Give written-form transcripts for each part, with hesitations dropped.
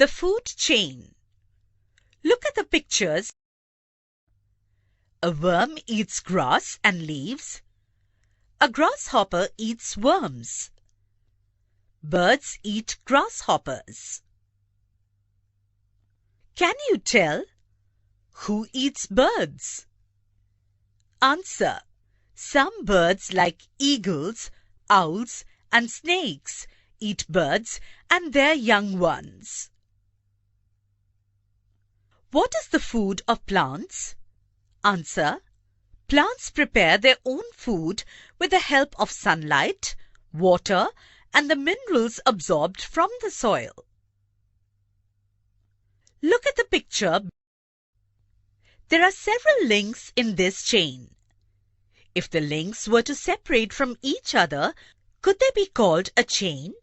The food chain. Look at the pictures. A worm eats grass and leaves. A grasshopper eats worms. Birds eat grasshoppers. Can you tell who eats birds? Answer. Some birds like eagles, owls, and snakes eat birds and their young ones. What is the food of plants? Answer. Plants prepare their own food with the help of sunlight, water, and the minerals absorbed from the soil. Look at the picture. There are several links in this chain. If the links were to separate from each other, could they be called a chain?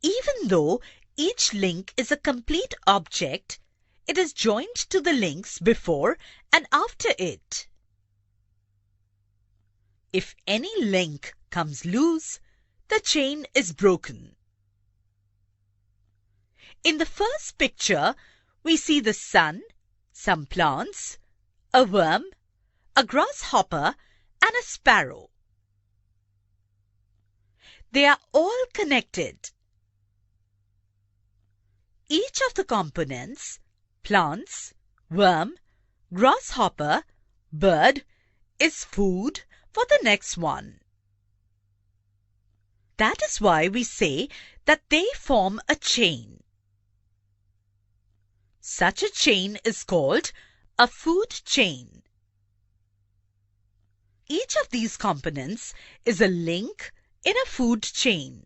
Even though each link is a complete object, it is joined to the links before and after it. If any link comes loose, the chain is broken. In the first picture, we see the sun, some plants, a worm, a grasshopper, and a sparrow. They are all connected. Each of the components, plants, worm, grasshopper, bird, is food for the next one. That is why we say that they form a chain. Such a chain is called a food chain. Each of these components is a link in a food chain.